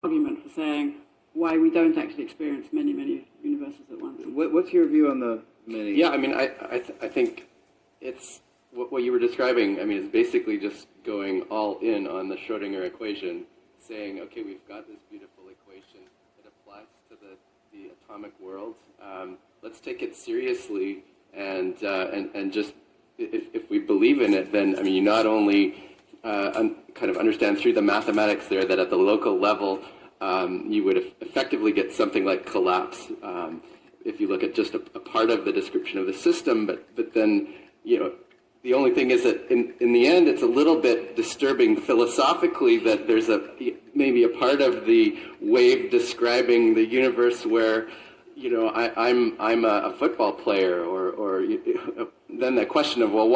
argument for saying why we don't actually experience many, many universes at once. What's your view on the many? Yeah, I mean, I think it's what you were describing. I mean, it's basically just going all in on the Schrodinger equation, saying, okay, we've got this beautiful equation that applies to the atomic world. Let's take it seriously, and just if we believe in it, then I mean, you not only kind of understand through the mathematics there that at the local level you would effectively get something like collapse if you look at just a part of the description of the system, but then, you know, the only thing is that in the end it's a little bit disturbing philosophically that there's maybe a part of the wave describing the universe where, you know, I'm a football player, or then the question of, well,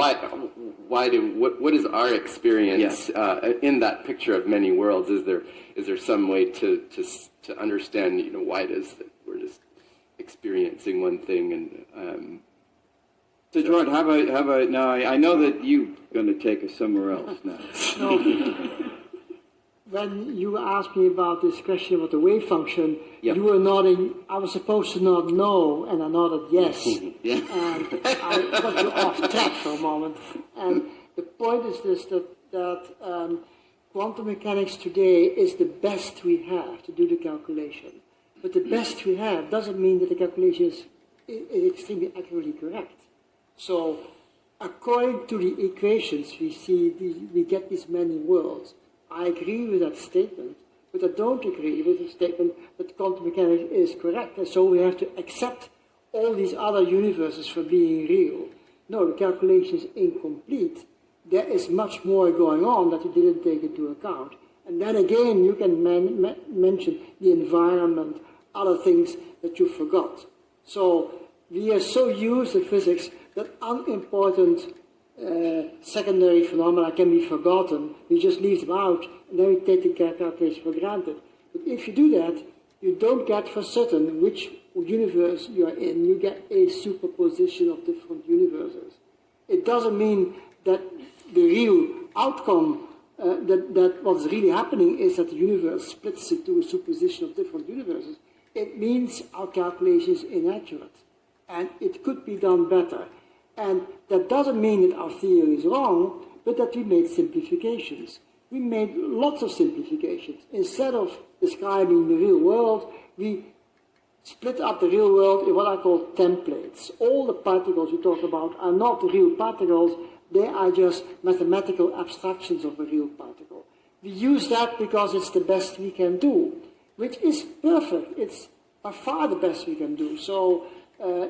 what is our experience in that picture of many worlds? Is there some way to understand, you know, why it is that we're just experiencing one thing? And so Gerard, how about now? I know that you're going to take us somewhere else now. No. When you asked me about this question about the wave function, Yep. you were nodding. I was supposed to nod no, and I nodded yes. Yeah. And I got you off track for a moment. And the point is this, that quantum mechanics today is the best we have to do the calculation. But the best we have doesn't mean that the calculation is extremely accurately correct. So according to the equations we get these many worlds. I agree with that statement, but I don't agree with the statement that quantum mechanics is correct, and so we have to accept all these other universes for being real. No, the calculation is incomplete. There is much more going on that you didn't take into account. And then again, you can mention the environment, other things that you forgot. So we are so used in physics that unimportant secondary phenomena can be forgotten. We just leave them out, and then we take the calculation for granted. But if you do that, you don't get for certain which universe you are in. You get a superposition of different universes. It doesn't mean that the real outcome, that what's really happening is that the universe splits into a superposition of different universes. It means our calculation is inaccurate, and it could be done better. And that doesn't mean that our theory is wrong, but that we made simplifications. We made lots of simplifications. Instead of describing the real world, we split up the real world in what I call templates. All the particles we talk about are not real particles, they are just mathematical abstractions of a real particle. We use that because it's the best we can do, which is perfect. It's by far the best we can do. So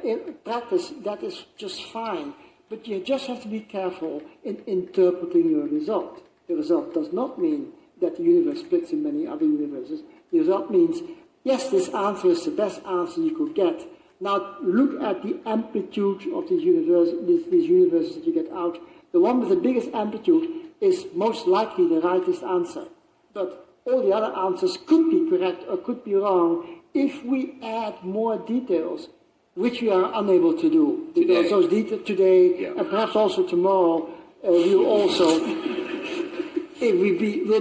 in practice, that is just fine. But you just have to be careful in interpreting your result. The result does not mean that the universe splits in many other universes. The result means, yes, this answer is the best answer you could get. Now look at the amplitude of these universes that you get out. The one with the biggest amplitude is most likely the rightest answer. But all the other answers could be correct or could be wrong if we add more details, which we are unable to do. Because those details today, and perhaps also tomorrow, we'll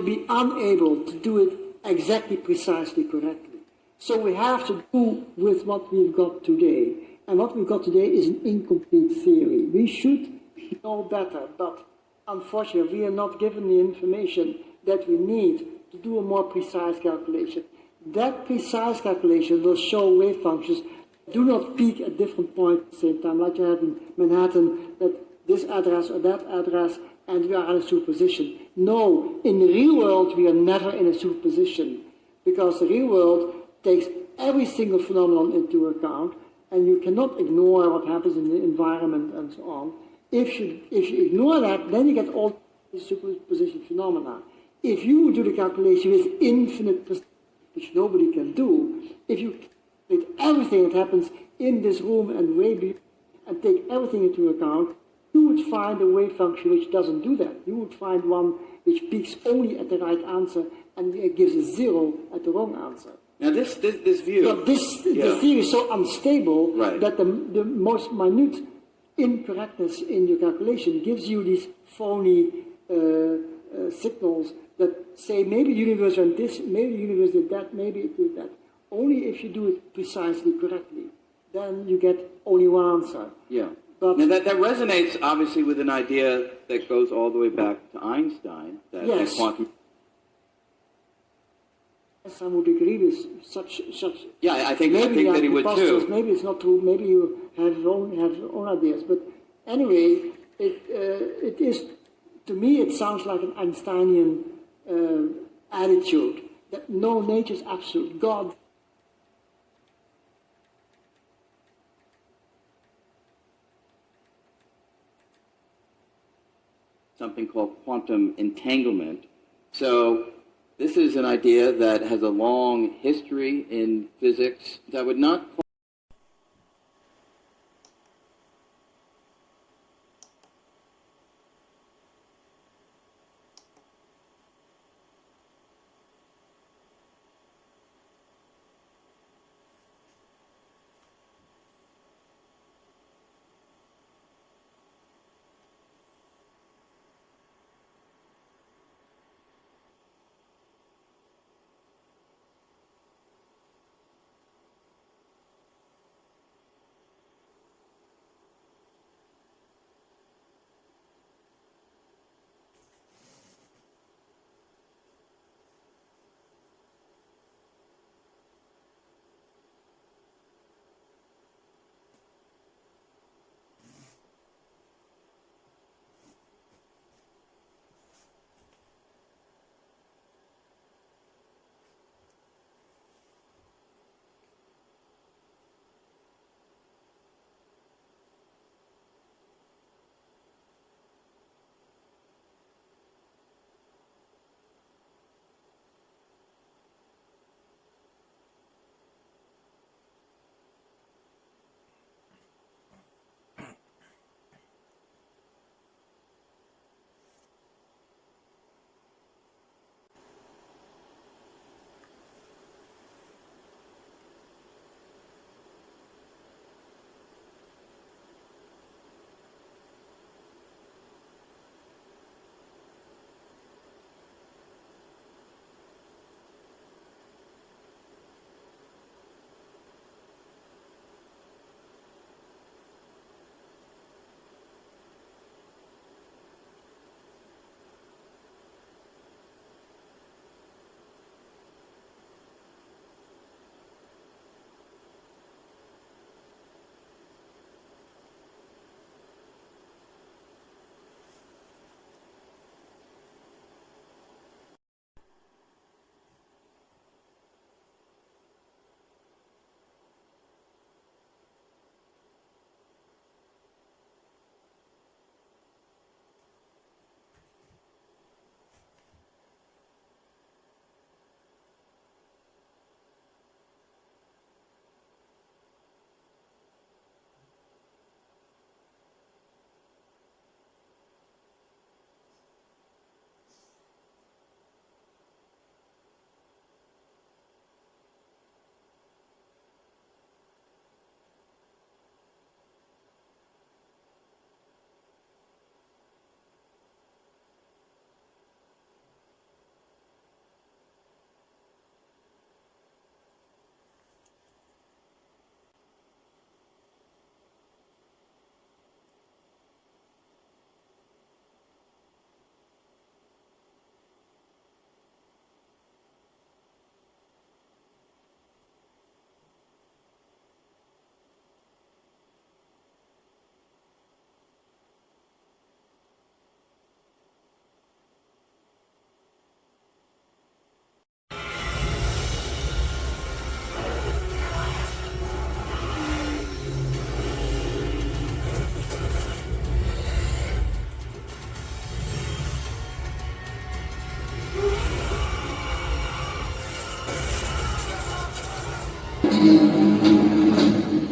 be unable to do it exactly, precisely, correctly. So we have to do with what we've got today. And what we've got today is an incomplete theory. We should know better, but unfortunately we are not given the information that we need to do a more precise calculation. That precise calculation will show wave functions do not peak at different points at the same time, like you have in Manhattan, that this address or that address, and we are in a superposition. No, in the real world, we are never in a superposition, because the real world takes every single phenomenon into account, and you cannot ignore what happens in the environment and so on. If you ignore that, then you get all the superposition phenomena. If you do the calculation with infinite precision, which nobody can do, if you take everything that happens in this room and way beyond, and take everything into account, you would find a wave function which doesn't do that. You would find one which peaks only at the right answer and it gives a zero at the wrong answer. Now this view... But the theory is so unstable that the most minute incorrectness in your calculation gives you these phony signals that But say maybe the universe went this, maybe the universe did that, maybe it did that. Only if you do it precisely correctly, then you get only one answer. Yeah. But Now that resonates obviously with an idea that goes all the way back to Einstein, that Yes. quantum. some would agree with such. Yeah, I think Maybe that he would preposterous, too. maybe it's not true. Maybe you have your own ideas. But anyway, it is, to me, it sounds like an Einsteinian attitude that no, nature is absolute. God. Something called quantum entanglement. So this is an idea that has a long history in physics that would not.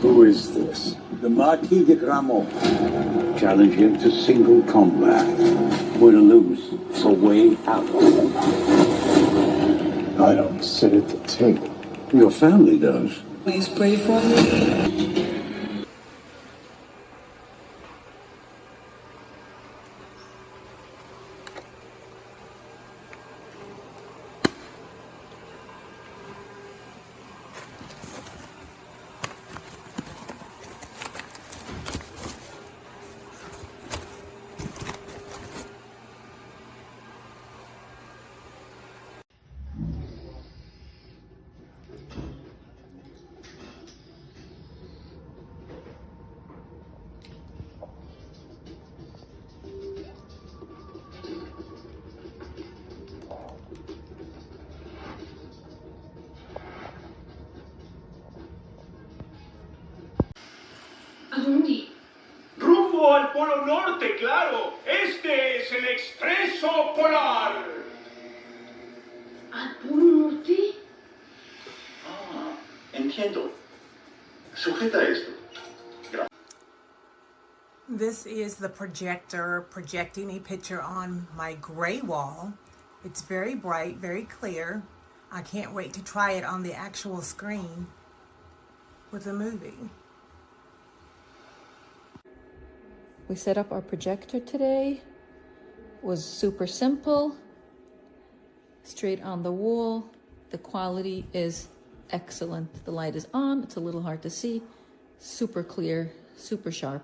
Who is this? The Marquis de Gramont. Challenge him to single combat. We're to lose. It's a way out. I don't sit at the table. Your family does. Please pray for me. ¿A dónde? Rumbo al Polo Norte, claro. Este es el Expreso Polar. ¿Al Polo Norte? Ah, entiendo. Sujeta esto. This is the projector projecting a picture on my gray wall. It's very bright, very clear. I can't wait to try it on the actual screen with a movie. We set up our projector today. It was super simple, straight on the wall. The quality is excellent. The light is on, it's a little hard to see, super clear, super sharp.